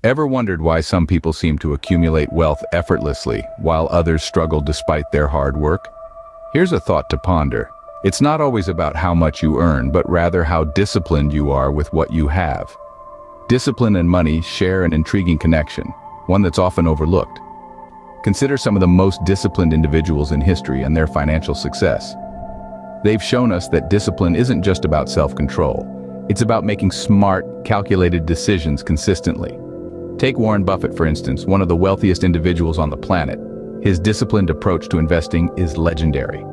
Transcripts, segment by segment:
Ever wondered why some people seem to accumulate wealth effortlessly while others struggle despite their hard work? Here's a thought to ponder. It's not always about how much you earn, but rather how disciplined you are with what you have. Discipline and money share an intriguing connection, one that's often overlooked. Consider some of the most disciplined individuals in history and their financial success. They've shown us that discipline isn't just about self-control. It's about making smart, calculated decisions consistently. Take Warren Buffett, for instance, one of the wealthiest individuals on the planet. His disciplined approach to investing is legendary.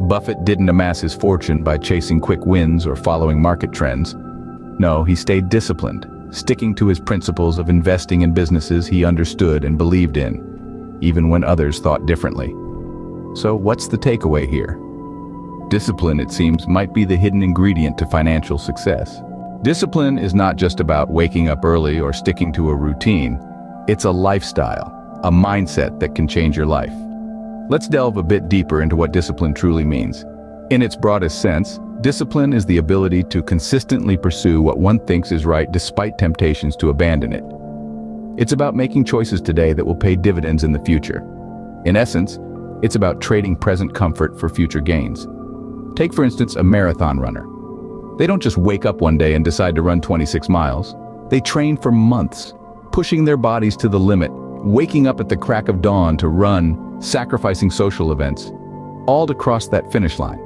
Buffett didn't amass his fortune by chasing quick wins or following market trends. No, he stayed disciplined, sticking to his principles of investing in businesses he understood and believed in, even when others thought differently. So what's the takeaway here? Discipline, it seems, might be the hidden ingredient to financial success. Discipline is not just about waking up early or sticking to a routine. It's a lifestyle, a mindset that can change your life. Let's delve a bit deeper into what discipline truly means. In its broadest sense, discipline is the ability to consistently pursue what one thinks is right despite temptations to abandon it. It's about making choices today that will pay dividends in the future. In essence, it's about trading present comfort for future gains. Take, for instance, a marathon runner. They don't just wake up one day and decide to run 26 miles. They train for months, pushing their bodies to the limit, waking up at the crack of dawn to run, sacrificing social events, all to cross that finish line.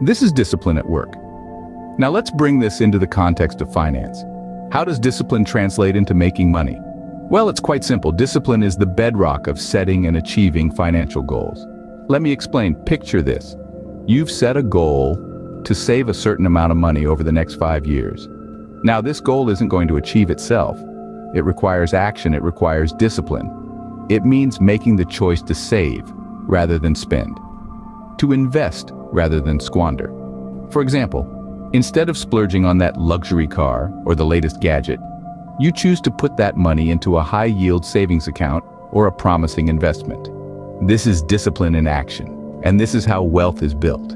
This is discipline at work. Now let's bring this into the context of finance. How does discipline translate into making money? Well, it's quite simple. Discipline is the bedrock of setting and achieving financial goals. Let me explain. Picture this. You've set a goal to save a certain amount of money over the next 5 years. Now, this goal isn't going to achieve itself. It requires action, it requires discipline. It means making the choice to save rather than spend, to invest rather than squander. For example, instead of splurging on that luxury car or the latest gadget, you choose to put that money into a high-yield savings account or a promising investment. This is discipline in action, and this is how wealth is built.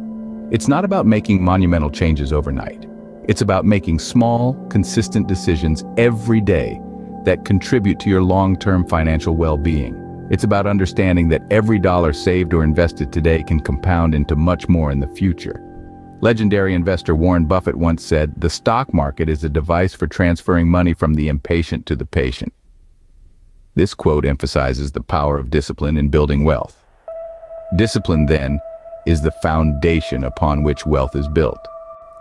It's not about making monumental changes overnight. It's about making small, consistent decisions every day that contribute to your long-term financial well-being. It's about understanding that every dollar saved or invested today can compound into much more in the future. Legendary investor Warren Buffett once said, "The stock market is a device for transferring money from the impatient to the patient." This quote emphasizes the power of discipline in building wealth. Discipline, then, is the foundation upon which wealth is built.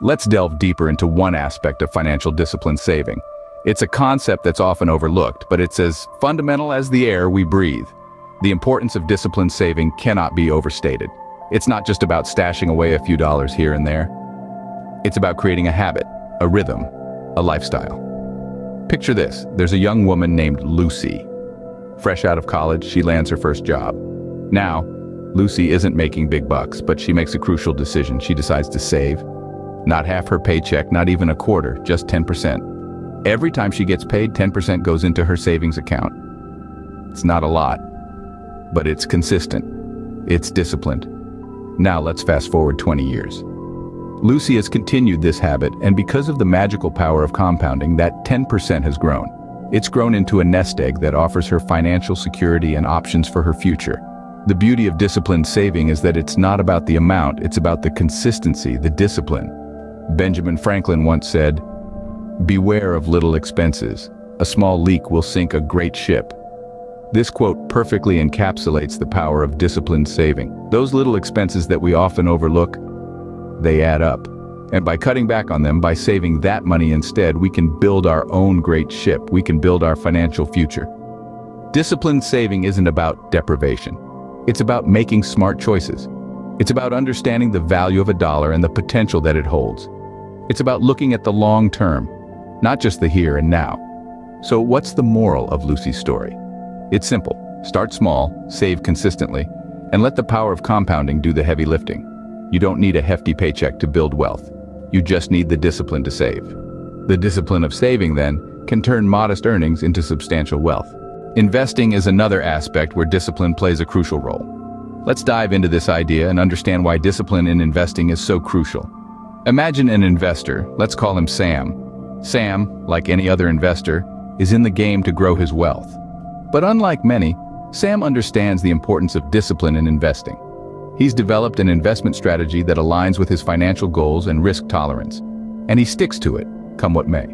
Let's delve deeper into one aspect of financial discipline: saving. It's a concept that's often overlooked, but it's as fundamental as the air we breathe. The importance of disciplined saving cannot be overstated. It's not just about stashing away a few dollars here and there. It's about creating a habit, a rhythm, a lifestyle. Picture this. There's a young woman named Lucy. Fresh out of college, she lands her first job. Now, Lucy isn't making big bucks, but she makes a crucial decision. She decides to save. Not half her paycheck, not even a quarter, just 10%. Every time she gets paid, 10% goes into her savings account. It's not a lot, but it's consistent. It's disciplined. Now let's fast forward 20 years. Lucy has continued this habit, and because of the magical power of compounding, that 10% has grown. It's grown into a nest egg that offers her financial security and options for her future. The beauty of disciplined saving is that it's not about the amount, it's about the consistency, the discipline. Benjamin Franklin once said, "Beware of little expenses. A small leak will sink a great ship." This quote perfectly encapsulates the power of disciplined saving. Those little expenses that we often overlook, they add up. And by cutting back on them, by saving that money instead, we can build our own great ship. We can build our financial future. Disciplined saving isn't about deprivation. It's about making smart choices. It's about understanding the value of a dollar and the potential that it holds. It's about looking at the long term, not just the here and now. So what's the moral of Lucy's story? It's simple. Start small, save consistently, and let the power of compounding do the heavy lifting. You don't need a hefty paycheck to build wealth. You just need the discipline to save. The discipline of saving, then, can turn modest earnings into substantial wealth. Investing is another aspect where discipline plays a crucial role. Let's dive into this idea and understand why discipline in investing is so crucial. Imagine an investor, let's call him Sam. Sam, like any other investor, is in the game to grow his wealth. But unlike many, Sam understands the importance of discipline in investing. He's developed an investment strategy that aligns with his financial goals and risk tolerance, and he sticks to it, come what may.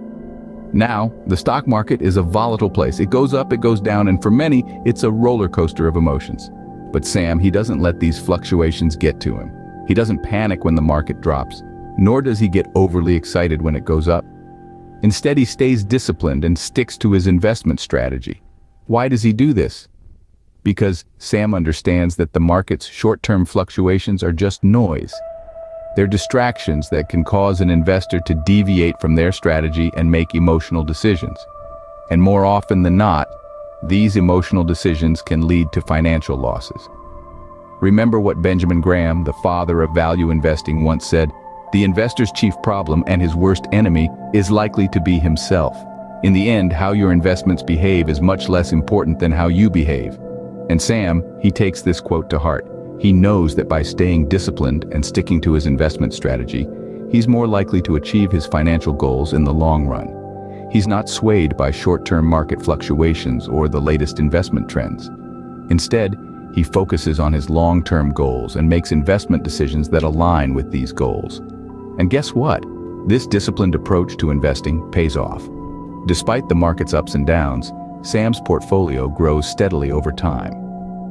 Now, the stock market is a volatile place. It goes up, it goes down, and for many, it's a roller coaster of emotions. But Sam, he doesn't let these fluctuations get to him. He doesn't panic when the market drops, nor does he get overly excited when it goes up. Instead, he stays disciplined and sticks to his investment strategy. Why does he do this? Because Sam understands that the market's short-term fluctuations are just noise. They're distractions that can cause an investor to deviate from their strategy and make emotional decisions. And more often than not, these emotional decisions can lead to financial losses. Remember what Benjamin Graham, the father of value investing, once said: "The investor's chief problem and his worst enemy is likely to be himself." In the end, how your investments behave is much less important than how you behave. And Sam, he takes this quote to heart. He knows that by staying disciplined and sticking to his investment strategy, he's more likely to achieve his financial goals in the long run. He's not swayed by short-term market fluctuations or the latest investment trends. Instead, he focuses on his long-term goals and makes investment decisions that align with these goals. And guess what? This disciplined approach to investing pays off. Despite the market's ups and downs, Sam's portfolio grows steadily over time.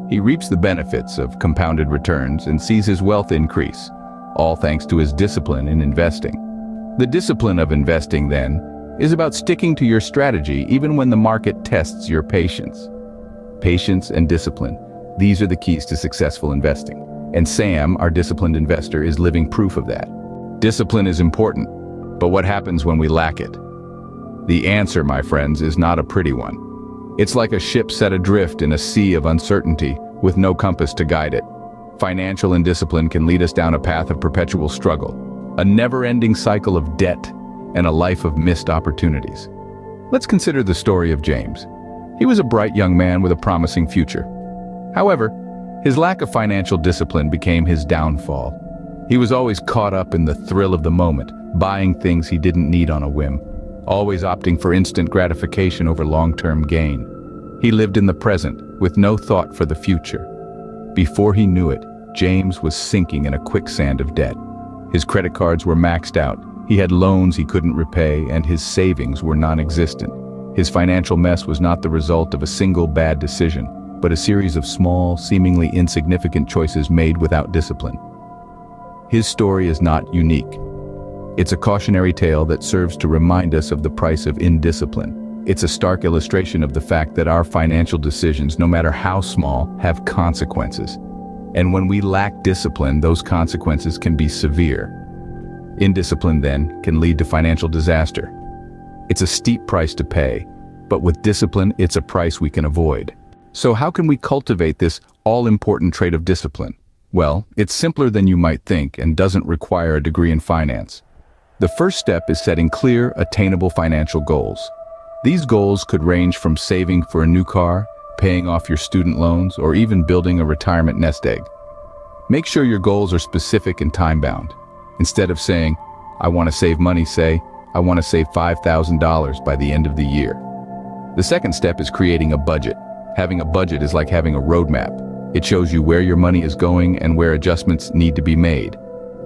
He reaps the benefits of compounded returns and sees his wealth increase, all thanks to his discipline in investing. The discipline of investing, then, is about sticking to your strategy even when the market tests your patience. Patience and discipline, these are the keys to successful investing. And Sam, our disciplined investor, is living proof of that. Discipline is important, but what happens when we lack it? The answer, my friends, is not a pretty one. It's like a ship set adrift in a sea of uncertainty with no compass to guide it. Financial indiscipline can lead us down a path of perpetual struggle, a never-ending cycle of debt, and a life of missed opportunities. Let's consider the story of James. He was a bright young man with a promising future. However, his lack of financial discipline became his downfall. He was always caught up in the thrill of the moment, buying things he didn't need on a whim, always opting for instant gratification over long-term gain. He lived in the present, with no thought for the future. Before he knew it, James was sinking in a quicksand of debt. His credit cards were maxed out, he had loans he couldn't repay, and his savings were non-existent. His financial mess was not the result of a single bad decision, but a series of small, seemingly insignificant choices made without discipline. His story is not unique. It's a cautionary tale that serves to remind us of the price of indiscipline. It's a stark illustration of the fact that our financial decisions, no matter how small, have consequences. And when we lack discipline, those consequences can be severe. Indiscipline, then, can lead to financial disaster. It's a steep price to pay, but with discipline, it's a price we can avoid. So how can we cultivate this all-important trait of discipline? Well, it's simpler than you might think and doesn't require a degree in finance. The first step is setting clear, attainable financial goals. These goals could range from saving for a new car, paying off your student loans, or even building a retirement nest egg. Make sure your goals are specific and time-bound. Instead of saying, "I want to save money," say, "I want to save $5,000 by the end of the year." The second step is creating a budget. Having a budget is like having a roadmap. It shows you where your money is going and where adjustments need to be made.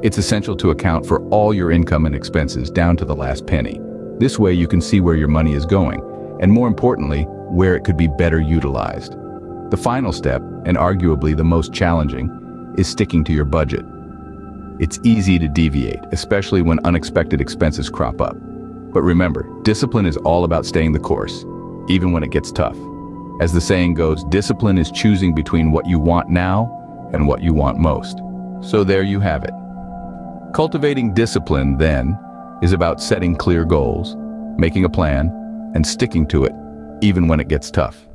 It's essential to account for all your income and expenses down to the last penny. This way you can see where your money is going, and more importantly, where it could be better utilized. The final step, and arguably the most challenging, is sticking to your budget. It's easy to deviate, especially when unexpected expenses crop up. But remember, discipline is all about staying the course, even when it gets tough. As the saying goes, discipline is choosing between what you want now and what you want most. So there you have it. Cultivating discipline, then, is about setting clear goals, making a plan, and sticking to it, even when it gets tough.